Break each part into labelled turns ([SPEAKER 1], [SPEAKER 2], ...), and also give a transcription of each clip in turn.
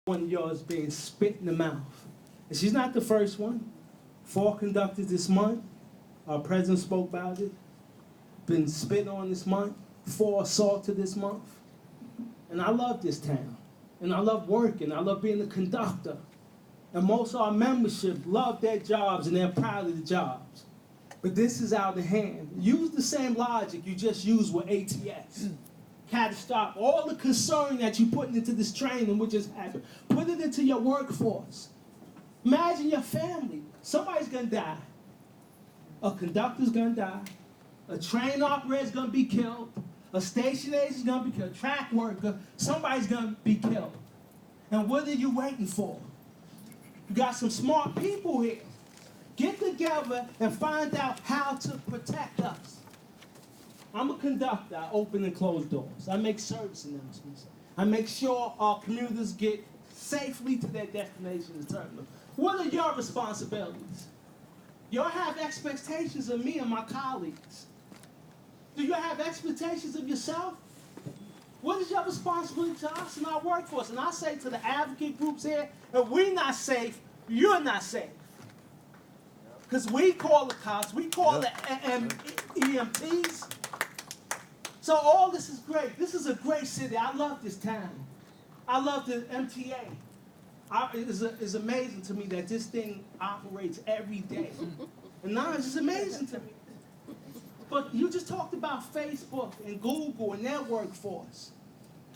[SPEAKER 1] one of yours being spit in the mouth. And she's not the first one. 4 conductors this month. Our president spoke about it. Been spit on this month. 4 assaulted this month. And I love this town. And I love working. I love being a conductor. And most of our membership love their jobs and they're proud of the jobs. But this is out of hand. Use the same logic you just used with ATS. Had to stop all the concern that you putting into this training, which just happened. Put it into your workforce. Imagine your family. Somebody's gonna die. A conductor's gonna die. A train operator's gonna be killed. A station agent's gonna be killed. A track worker, somebody's gonna be killed. And what are you waiting for? You got some smart people here. Get together and find out how to protect us. I'm a conductor. I open and close doors. I make service announcements. I make sure our commuters get safely to their destination and terminal. What are your responsibilities? Y'all have expectations of me and my colleagues. Do you have expectations of yourself? What is your responsibility to us and our workforce? And I say to the advocate groups here, if we're not safe, you're not safe. Because we call the cops, we call the EMTs. So all this is great. This is a great city. I love this town. I love the MTA. It's amazing to me that this thing operates every day. And now it's just amazing to me. But you just talked about Facebook and Google and their workforce.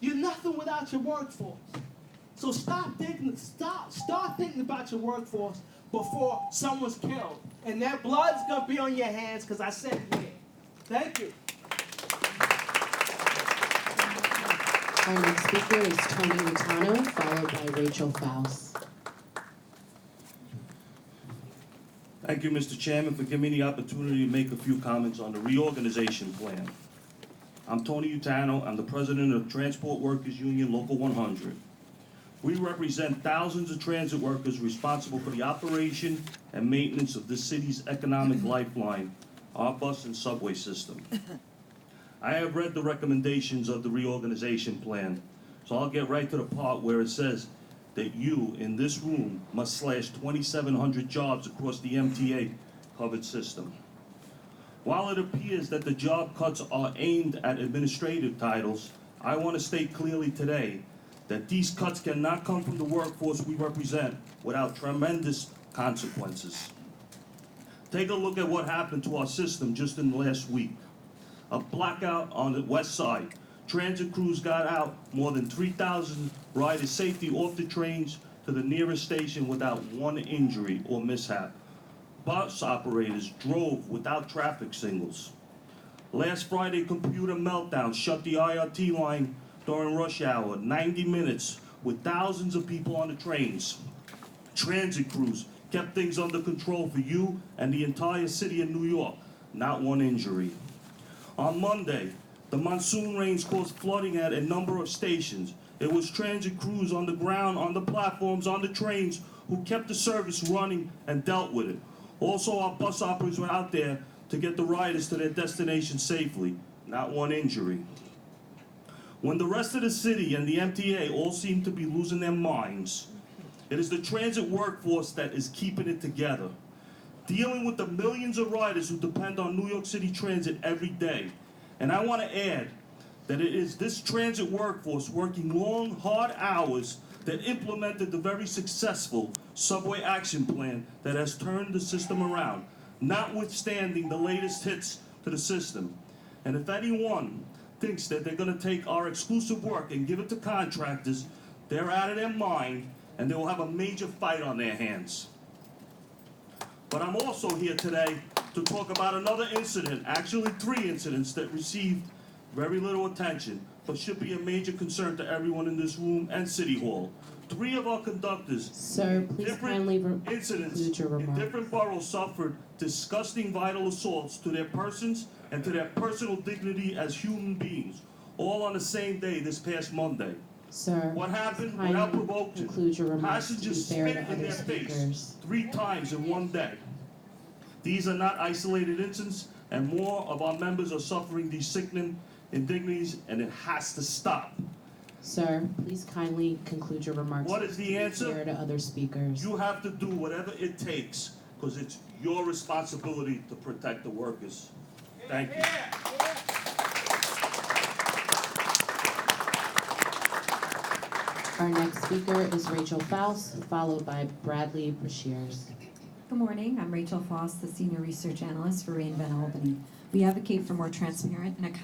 [SPEAKER 1] You're nothing without your workforce. So start thinking about your workforce before someone's killed. And that blood's gonna be on your hands because I said it here. Thank you.
[SPEAKER 2] Our next speaker is Tony Utano, followed by Rachel Faust.
[SPEAKER 3] Thank you, Mr. Chairman, for giving me the opportunity to make a few comments on the reorganization plan. I'm Tony Utano. I'm the president of Transport Workers Union Local 100. We represent thousands of transit workers responsible for the operation and maintenance of this city's economic lifeline, our bus and subway system. I have read the recommendations of the reorganization plan, so I'll get right to the part where it says that you, in this room, must slash 2,700 jobs across the MTA covered system. While it appears that the job cuts are aimed at administrative titles, I want to state clearly today that these cuts cannot come from the workforce we represent without tremendous consequences. Take a look at what happened to our system just in the last week. A blackout on the west side. Transit crews got out more than 3,000 riders safely off the trains to the nearest station without one injury or mishap. Bus operators drove without traffic signals. Last Friday, computer meltdown shut the IRT line during rush hour, 90 minutes, with thousands of people on the trains. Transit crews kept things under control for you and the entire city of New York, not one injury. On Monday, the monsoon rains caused flooding at a number of stations. It was transit crews on the ground, on the platforms, on the trains, who kept the service running and dealt with it. Also, our bus operators were out there to get the riders to their destination safely, not one injury. When the rest of the city and the MTA all seem to be losing their minds, it is the transit workforce that is keeping it together, dealing with the millions of riders who depend on New York City Transit every day. And I want to add that it is this transit workforce working long, hard hours that implemented the very successful Subway Action Plan that has turned the system around, notwithstanding the latest hits to the system. And if anyone thinks that they're going to take our exclusive work and give it to contractors, they're out of their mind and they will have a major fight on their hands. But I'm also here today to talk about another incident, actually 3 incidents that received very little attention, but should be a major concern to everyone in this room and City Hall. 3 of our conductors,
[SPEAKER 2] Sir, please kindly
[SPEAKER 3] incidents
[SPEAKER 2] conclude your
[SPEAKER 3] in
[SPEAKER 2] remarks.
[SPEAKER 3] different boroughs suffered disgusting vital assaults to their persons and to their personal dignity as human beings, all on the same day this past Monday.
[SPEAKER 2] Sir,
[SPEAKER 3] What happened
[SPEAKER 2] kindly
[SPEAKER 3] without provocation?
[SPEAKER 2] conclude your remarks to be
[SPEAKER 3] Passengers
[SPEAKER 2] fair
[SPEAKER 3] spit
[SPEAKER 2] to
[SPEAKER 3] in
[SPEAKER 2] other
[SPEAKER 3] their face
[SPEAKER 2] speakers.
[SPEAKER 3] 3 times in one day. These are not isolated incidents, and more of our members are suffering these sickening indignities, and it has to stop.
[SPEAKER 2] Sir, please kindly conclude your remarks.
[SPEAKER 3] What is the answer?
[SPEAKER 2] Fair to other speakers.
[SPEAKER 3] You have to do whatever it takes, because it's your responsibility to protect the workers. Thank you.
[SPEAKER 2] Our next speaker is Rachel Faust, followed by Bradley Brashears.
[SPEAKER 4] Good morning, I'm Rachel Foss, the Senior Research Analyst for Reinvent Albany. We advocate for more transparent and accountable